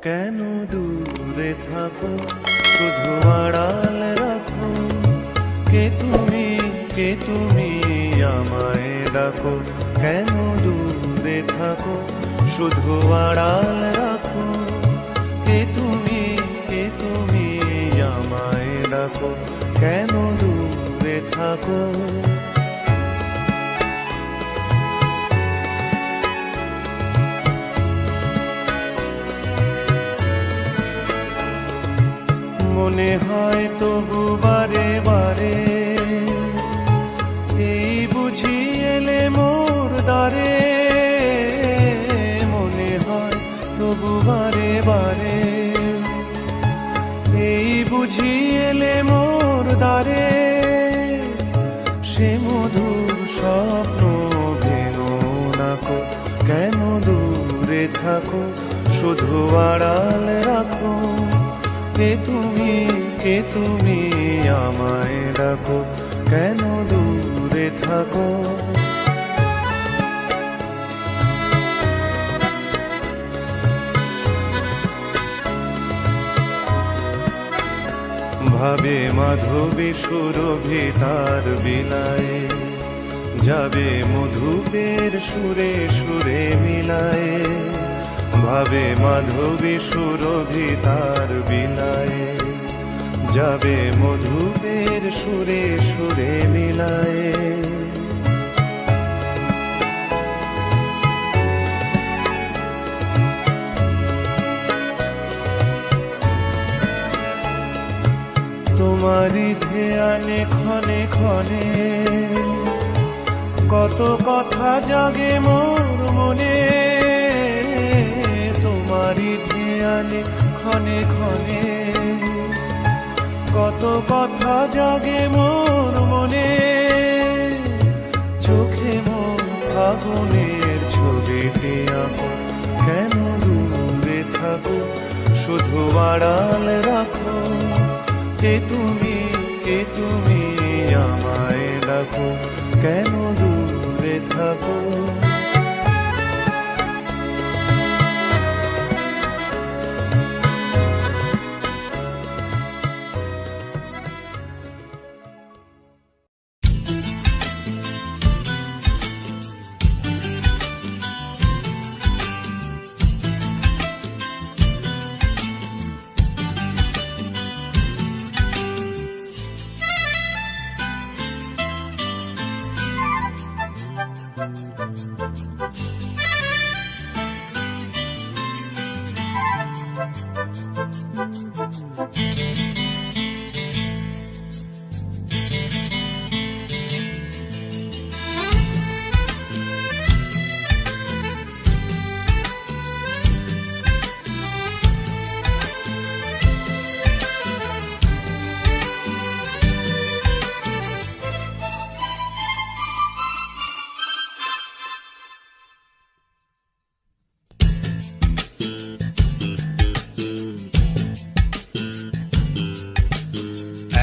কেন দূরে থাকো, শুধু আড়াল রাখো। কে তুমি আমায় ডাকো, কেন দূরে থাকো, শুধু আড়াল রাখো। কে তুমি আমায় ডাকো, কেন দূরে থাকো। মনে হয় তবু বারে বারে, এই বুঝি এলে মোর দ্বারে। মনে হয় তবু বারে বারে, এই বুঝি এলে মোর দ্বারে। সে মধুর স্বপ্ন ভেঙো নাকো, কেন দূরে থাকো, শুধু আড়াল রাখো। কে তুমি আমায় ডাকো, কেন দূরে থাকো। ভাবে মাধবী সুরভি তার বিলায়, যাবে মধুপের সুরে সুরে মিলায়। ভাবে মাধবী সুরভি তার বিলায়, যাবে মধুপের সুরে সুরে মিলায়। তোমারি ধ্যানে ক্ষণে ক্ষণে, কত কথা জাগে মোর মনে। তোমারি ধ্যানে ক্ষণে ক্ষণে, কত কথা জাগে মোর মনে। চোখে মোর ফাগুনের ছবিটি আঁকো, কেন দূরে থাকো, শুধু আড়াল রাখো। কে তুমি আমায় ডাকো, কেন দূরে থাকো।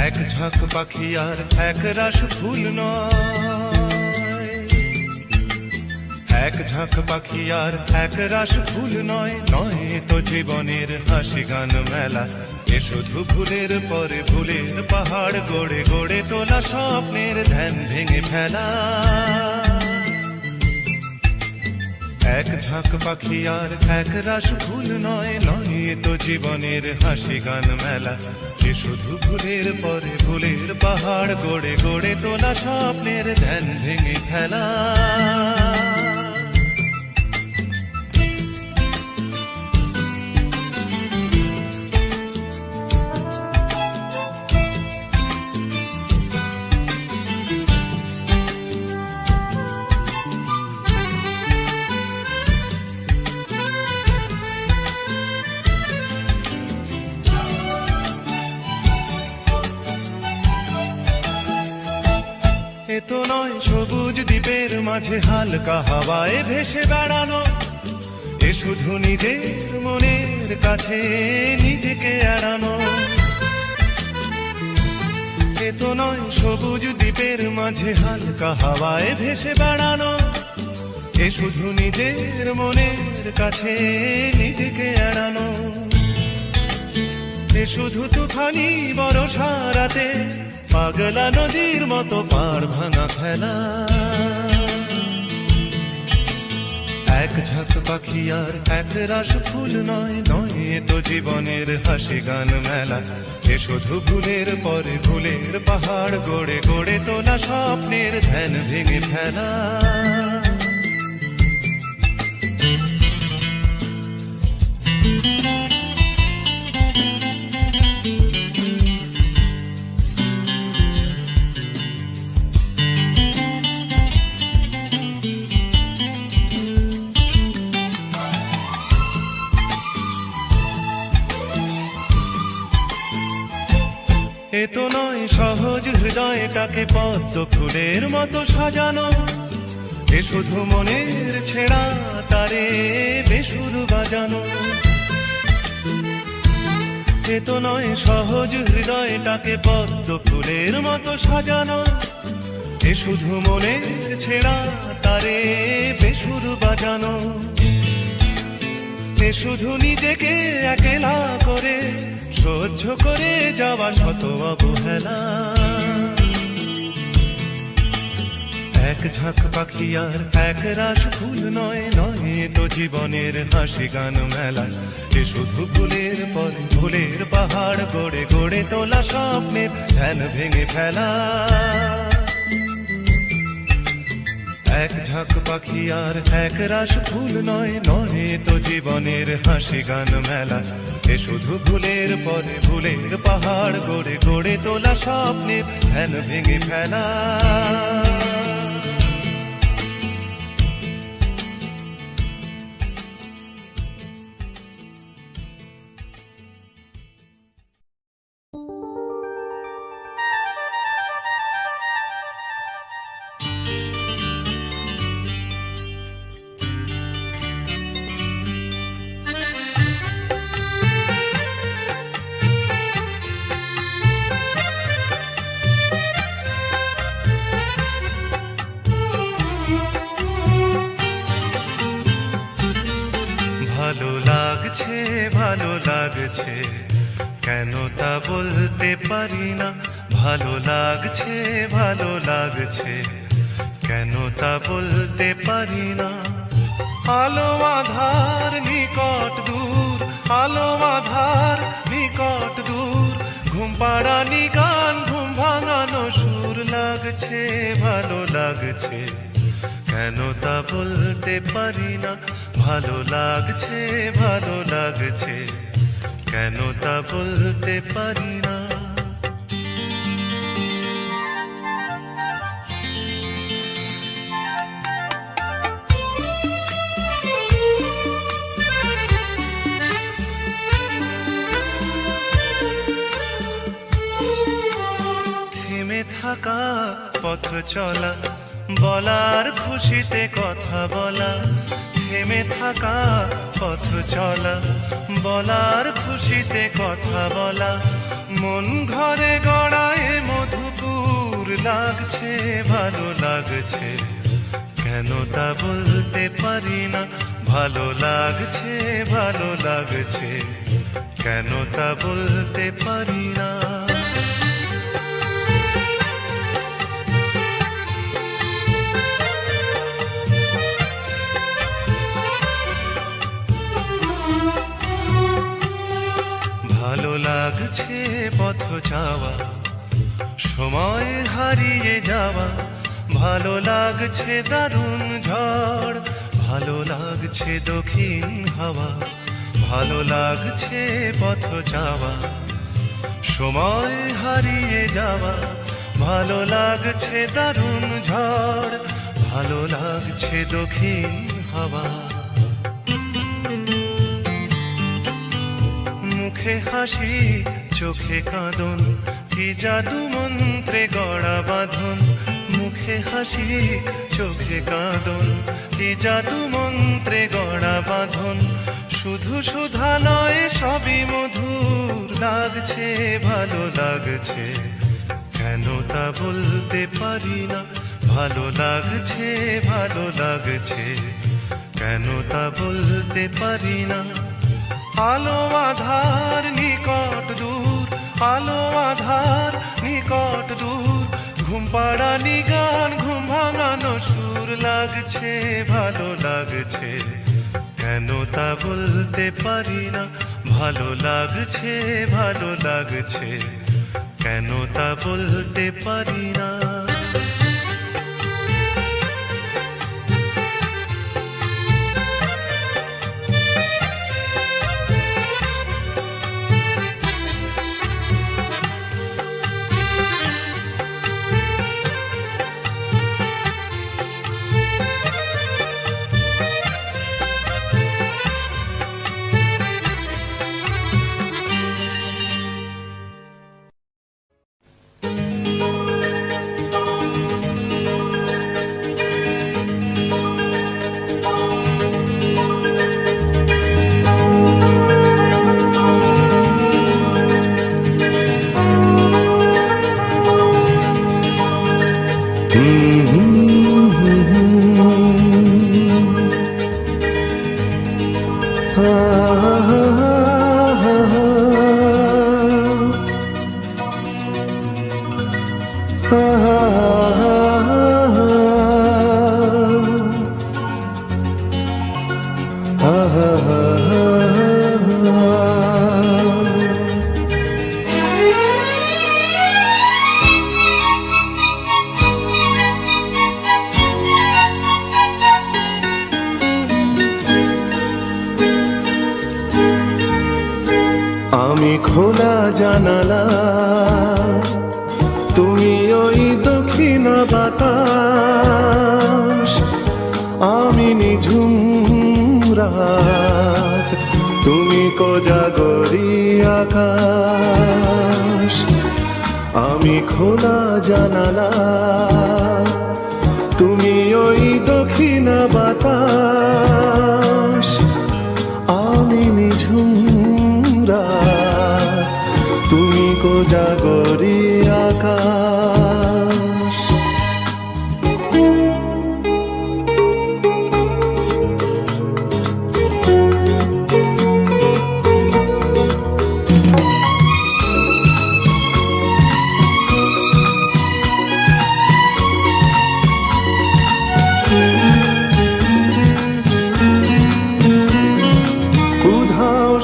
এক ঝাঁক পাখি আর এক রাস ফুল নয়, এক ঝাঁক পাখি আর এক রাস ফুল নয়। নয় তো জীবনের হাসি গান মেলা, এ শুধু ভুলের পরে ভুলের পাহাড় গড়ে গড়ে তোলা স্বপ্নের ধ্যান ভেঙে ফেলা। এক ঝাঁক পাখি আর এক রাস ফুল নয়, নয় তো জীবনের হাসি গান মেলা। যে শুধু ভুলের পরে ভুলের পাহাড় গড়ে গড়ে তোলা স্বপ্নের ধ্যান ভেঙে ফেলা। এ তো নয় সবুজ দ্বীপের মাঝে হালকা হাওয়ায় ভেসে বেড়ানো, এ শুধু নিজের মনের কাছে নিজেকে এড়ানো। এ তো নয় সবুজ দ্বীপের মাঝে হালকা হাওয়ায় ভেসে বেড়ানো, এ শুধু নিজের মনের কাছে নিজেকে এড়ানো। শুধু তুফানি বরষা রাতে পাগলা নদীর মতো পাড় ভাঙা খেলা। এক ঝাঁক পাখি আর এক রাশ ফুল নয়, নয় এ তো জীবনের হাসি গান মেলা। এ শুধু ভুলের পরে ভুলের পাহাড় গড়ে গড়ে তোলা স্বপ্নের ধ্যান ভেঙে ফেলা। এ তো নয় সহজ হৃদয়টাকে পদ্ম ফুলের মতো সাজানো, এ শুধু মনের ছেঁড়া তারে বেসুর বাজানো। এ তো নয় সহজ হৃদয়টাকে পদ্ম ফুলের মতো সাজানো, এ শুধু মনের ছেঁড়া তারে বেসুর বাজানো। এ শুধু নিজেকে একলা করে সহ্য করে যাওয়া শত অবহেলা। এক ঝাঁক পাখি আর এক রাশ ফুল নয়, নয় তো জীবনের হাসি গান মেলা। এ শুধু ভুলের পরে ভুলের পাহাড় গড়ে গড়ে তোলা স্বপ্নের ধ্যান ভেঙে ফেলা। এক ঝাঁক পাখি আর এক রাশ ফুল নয়, নয় তো জীবনের হাসি গান মেলা। এ শুধু ভুলের পরে ভুলের পাহাড় গড়ে গড়ে তোলা স্বপ্নের ধ্যান ভেঙে ফেলা। ভালো লাগছে ভালো লাগছে কেন তা বলতে পারি না। ভালো লাগছে ভালো লাগছে কেন তা বলতে পারি না। আলো আধার নিকট দূর, আলো আধার নিকট দূর, ঘুম পাড়ানি গান ঘুম ভাঙানো সুর। লাগছে ভালো লাগছে কেন তা বলতে পারি না। ভালো লাগছে ভালো লাগছে কেন তা বলতে পারি না। থেমে থাকা পথ চলা, বলার খুশিতে কথা বলা। থেমে থাকা পথ চলা, বলার খুশিতে কথা বলা। মন ঘরে গড়ায় মধুপুর। লাগছে ভালো লাগছে কেন তা বলতে পারি না। ভালো লাগছে ভালো লাগছে কেন তা বলতে পারি না। ভালো লাগছে পথ যাওয়া, সময় হারিয়ে যাওয়া। ভালো লাগছে দারুণ ঝড়, ভালো লাগছে দক্ষিণ হাওয়া। ভালো লাগছে পথ যাওয়া, সময় হারিয়ে যাওয়া। ভালো লাগছে দারুণ ঝড়, ভালো লাগছে দক্ষিণ হাওয়া। মুখে হাসি চোখে কাঁদন, কি জাদু মন্ত্রে গড়া বাঁধন। মুখে হাসি চোখে কাঁদন, কি জাদু মন্ত্রে গড়া বাঁধন। শুধু সুধা নয় সবই মধুর। লাগছে ভালো লাগছে কেন তা বলতে পারি না। ভালো লাগছে ভালো লাগছে কেন তা বলতে পারি না। আলো আধার নিকট নিকট দূর, আলো আধার নিকট দূর, ঘুম পাড়ানি গান, ঘুম ভাঙানো সুর, লাগছে ভালো লাগছে, কেন তা বলতে পারি না। ভালো লাগছে ভালো লাগছে, কেন তা বলতে পারি না। আমি খোলা জানালা, তুমি ওই দক্ষিণ বাতাস, আমি নিঝুম রাত, তুমি কোজাগরি আকাশ। আমি খোলা জানালা, তুমি ওই দক্ষিণ বাতাস, আমি নিঝুম রাত, তুমি কোজাগরি আকাশ।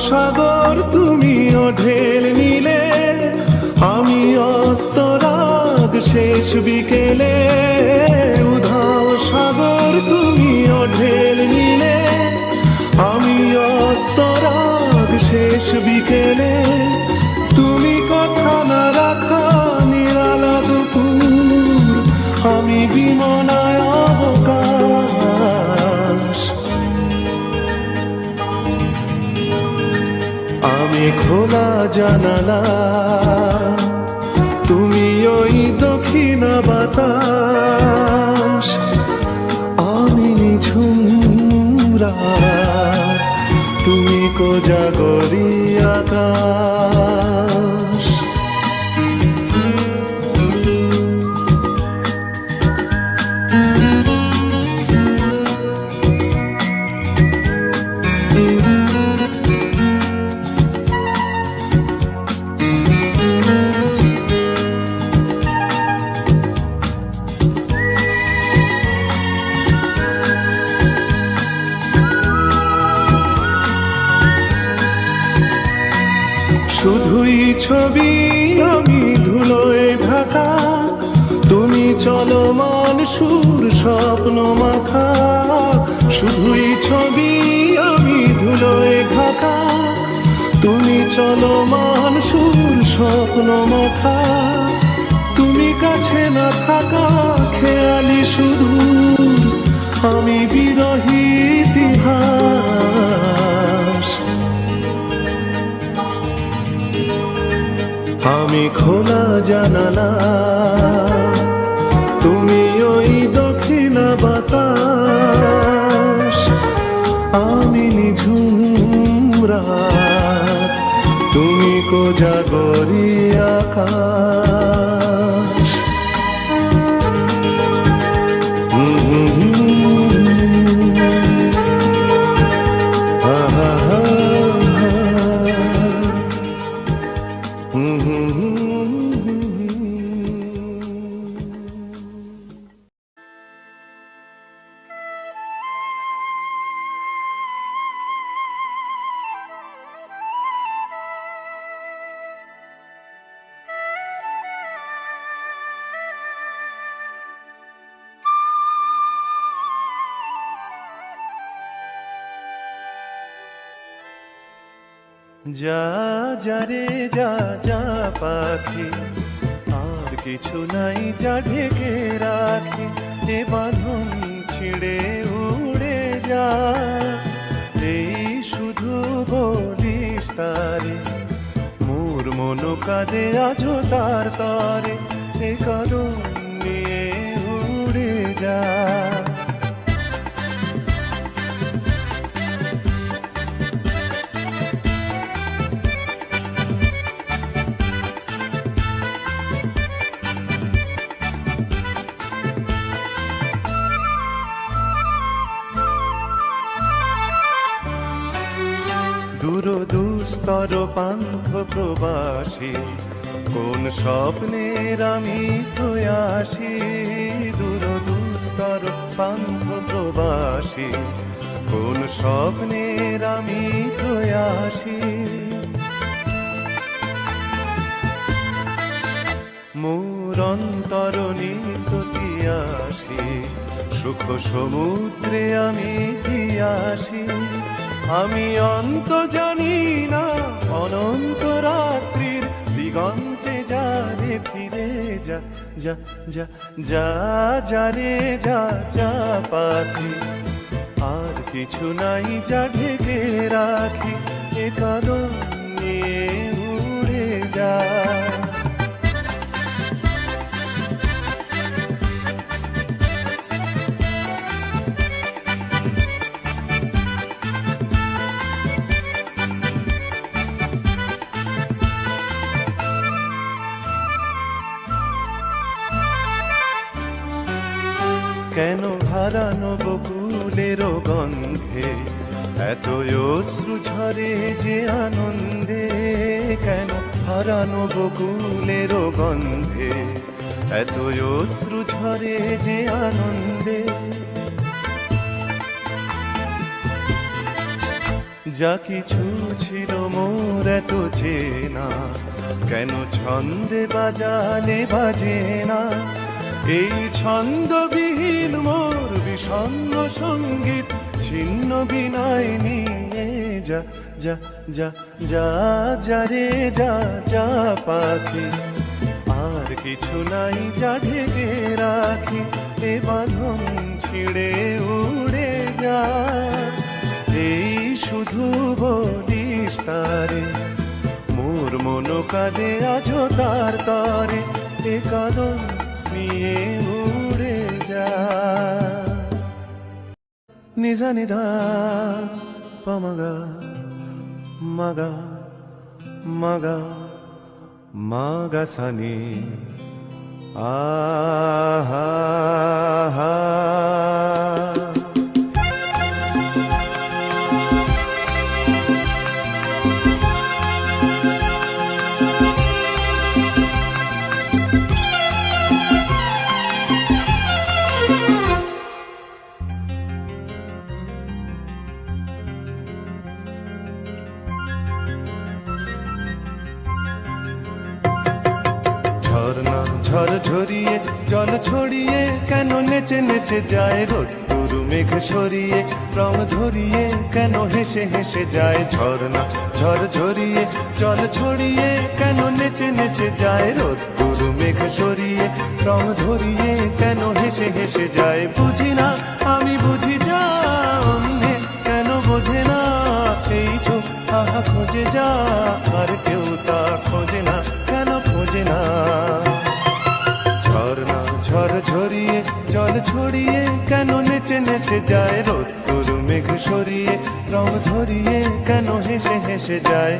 সাগর তুমি ঢেল নিলে, আমি অস্তরাগ শেষ বিকেলে। উধাও সাগর তুমি ঢেল নিলে, আমি অস্তরাগ শেষ বিকেলে। তুমি কথা না রাখা নিরালা দুপুর, আমি বিমনায় অবকাশ। আমি খোলা জানালা, তুমি ওই দক্ষিণ বাতাস, আমি নিঝুম রাত, তুমি কোজাগরি আকাশ। শুধুই ছবি আমি ধুলোয় ঢাকা, তুমি চলমান সুর স্বপ্ন মাখা। শুধুই ছবি আমি ধুলোয় ঢাকা, তুমি চলমান সুর স্বপ্ন মাখা। তুমি কাছে না থাকা খেয়ালি সুদূর, আমি বিরহী ইতিহাস। আমি খোলা জানালা, তুমি ওই দক্ষিণ বাতাস, আমি নিঝুম রাত, তুমি কোজাগরি আকাশ। যা যা রে যা যা পাখি, আর কিছু নাই যা ঢেকে রাখি, এ বাঁধন ছিঁড়ে উড়ে যা। এই শুধু বলিস তারে, মোর মন কাঁদে আজো তার তরে, এ কদম নিয়ে উড়ে যা। দূরদুস্তর পান্থ প্রবাসী, কোন স্বপ্নের আমি প্রয়াসী। দূরদুস্তর পান্থ প্রবাসী, কোন স্বপ্নের আমি প্রয়াসী। মোর অন্তর নিত্যতিয়াসী, সুখ সমুদ্রে আমি পিয়াসী। আমি অন্ত জানি না অনন্ত রাত্রির দিগন্তে যা রে ফিরে যা। যা যা যা যা রে যা যা পাখি, আর কিছু নাই যা ঢেকে রাখি, এ কদম নিয়ে উড়ে যা। কেন হারানো বকুলের গন্ধে এত অশ্রু ঝরে যে আনন্দে। কেন হারানো বকুলের গন্ধে এত অশ্রু ঝরে যে আনন্দে। যা কিছু ছিল মোর এত চেনা, কেন ছন্দে বাজালে বাজে না। এই ছন্দবিহীন মোর বিষণ্ণ সঙ্গীত ছিন্ন বিনয় নিয়ে যা। যা যা যা যা রে যা যা পাখি, আর কিছু নাই যা ঢেকে রাখি, এ বাঁধন ছিঁড়ে উড়ে যা। এই শুধু বলিস তারে, মোর মন কাঁদে আজো তার তরে, এ কদম নিয়ে উড়ে যা। নিজা নিধা পমগা মগা মগা মগা সানি আহা হা। ঝর্ণা ঝড় ঝরিয়ে জল ছড়িয়ে কেন নেচে নেচে যায় রোদ্দুর মেঘ সরিয়ে রং ধরিয়ে কেন হেসে হেসে যায়। ঝর্ণা ঝড় ঝরিয়ে জল ছড়িয়ে কেন নেচে নেচে যায় রোদ্দুর মেঘ সরিয়ে রং ধরিয়ে কেন হেসে হেসে যায়। বুঝি না আমি বুঝি যা অন্যে কেন বোঝে না, এই চোখ আহা খোঁজে যা আর কেউ তা খোঁজে না, কেন খোঁজে না। ঝর্ণা ঝড় ঝরিয়ে জল ছড়িয়ে কেন নেচে নেচে যায় রোদ্দুর মেঘ সরিয়ে রং ধরিয়ে কেন হেসে হেসে যায়।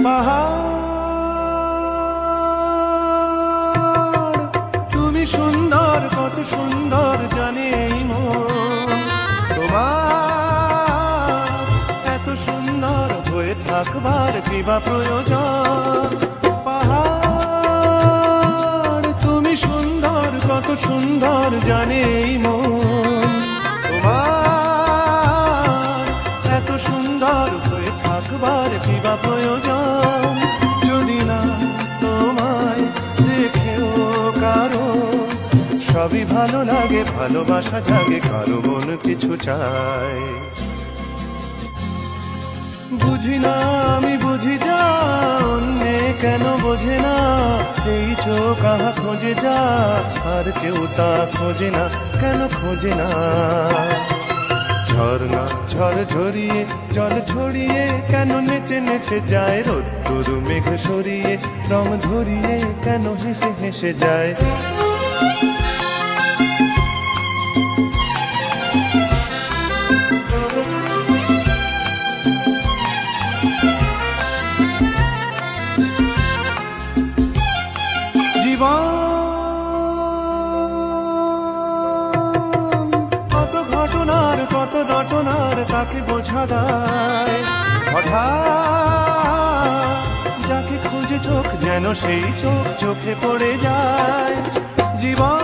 পাহাড় তুমি সুন্দর, কত সুন্দর জানে এই মন তোমার। এত সুন্দর হয়ে থাকবার কিবা প্রয়োজন। পাহাড় তুমি সুন্দর, কত সুন্দর জানে এই মন তোমার। এত সুন্দর হয়ে থাকবার কিবা প্রয়োজন। যদি না তোমায় সবই ভালো লাগে, ভালোবাসা জাগে, কারো মন কিছু চায়। বুঝি না আমি বুঝি যা, অন্যে কেন বোঝে না, এই চোখ আহা খোঁজে যা, আর কেউ তা খোঁজে না, কেন খোঁজে না। ঝর্ণা ঝড় ঝরিয়ে জল ছড়িয়ে কেন নেচে নেচে যায়, রোদ্দুর মেঘ সরিয়ে রং ধরিয়ে কেন হেসে হেসে যায়। জীবন কত ঘটনার কত রটনার তাকে বোঝা দায়, হঠাৎ যাকে খুঁজে চোখ যেন সেই চোখ চোখে পড়ে যায়। জীবন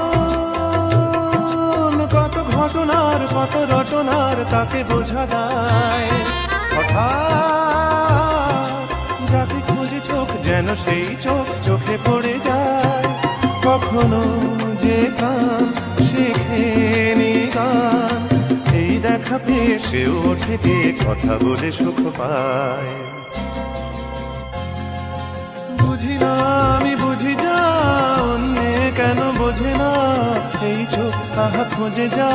কত ঘটনার কত রটনার তাকে বোঝা দায়, হঠাৎ যাকে খুঁজে চোখ যেন সেই চোখ চোখে পড়ে যায়। কখনো যে কান শেখেনি গান, এই দেখা পেয়ে সেও ওঠে গিয়ে কথা বলে সুখ পায়। বুঝি না আমি বুঝি যা, অন্যে কেন বোঝে না, এই চোখ আহা খোঁজে যা,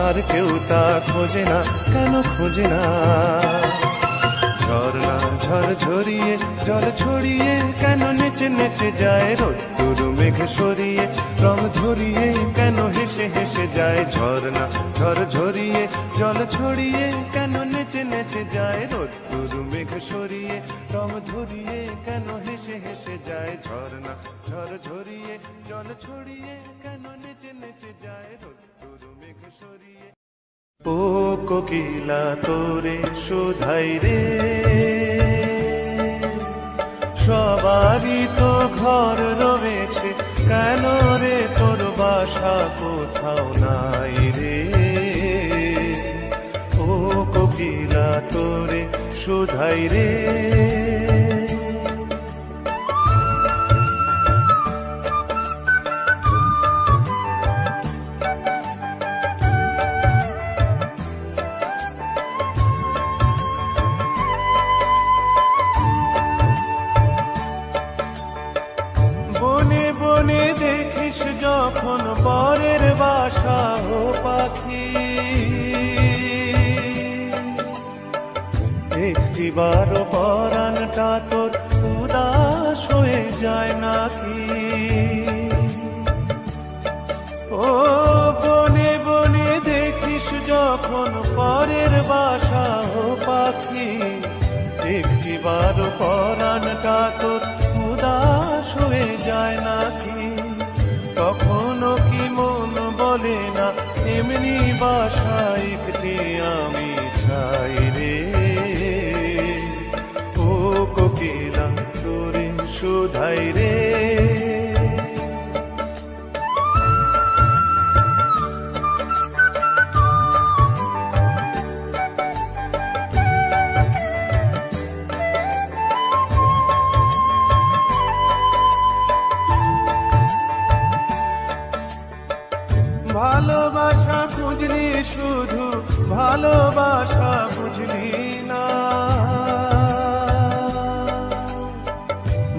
আর কেউ তা খোঁজে না, কেন খোঁজে না। ঝর্ণা ঝড় ঝরিয়ে জল ছড়িয়ে কেন নেচে নেচে যায়, রোদ্দুর মেঘ সরিয়ে রং ধরিয়ে কেন হেসে হেসে যায়। ঝর্ণা ঝড় ঝরিয়ে জল ছড়িয়ে কেন নেচে নেচে যায়, রোদ্দুর মেঘ সরিয়ে রং ধরিয়ে কেন হেসে হেসে যায়। ঝর্ণা ঝড় ঝরিয়ে জল ছড়িয়ে কেন নেচে নেচে যায়, রোদ্দুর মেঘ সরিয়ে। ও কোকিলা তোরে শুধাই রে, সবারই তো ঘর রয়েছে, কেন রে তোর বাসা কোথাও নাই রে। ও কোকিলা তোরে শুধাই রে। বনে বনে দেখিস যখন পরের বাসা ও পাখি, একটিবারও পরাণটা তোর উদাস হয়ে যায় নাকি। ও বনে বনে দেখিস যখন পরের বাসা ও পাখি, একটিবারও পরাণটা তোর উদাস হয়ে যায় নাকি। কখনো কি মন বলে না এমনি বাসা একটি আমি চাই রে। ও কোকিলা তোরে শুধাই রে। ভালোবাসা খুঁজলি শুধু ভালোবাসা বুঝলি না,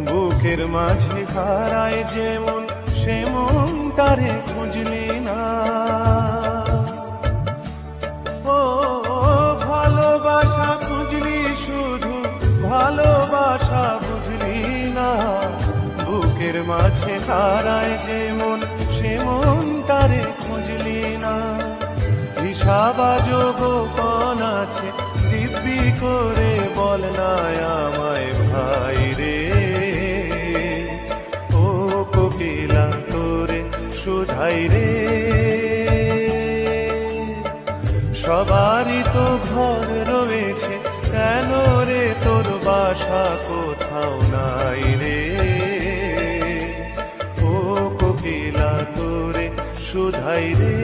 বুকের মাঝে হারায় যেমন সে মন তারে খুঁজলি না। ও ভালোবাসা খুঁজলি শুধু ভালোবাসা বুঝলি না, বুকের মাঝে হারায় যেমন সে মন তারে খুঁজলি না। হিসাবাজ গোপন আছে দিব্যি করে বল না আমায় ভাই রে। ও কোকিলা তোরে শুধাই রে। সবারই তো ঘর রয়েছে, কেন রে তোর বাসা কোথাও নাই রে। ও কোকিলা তোরে শুধাই রে।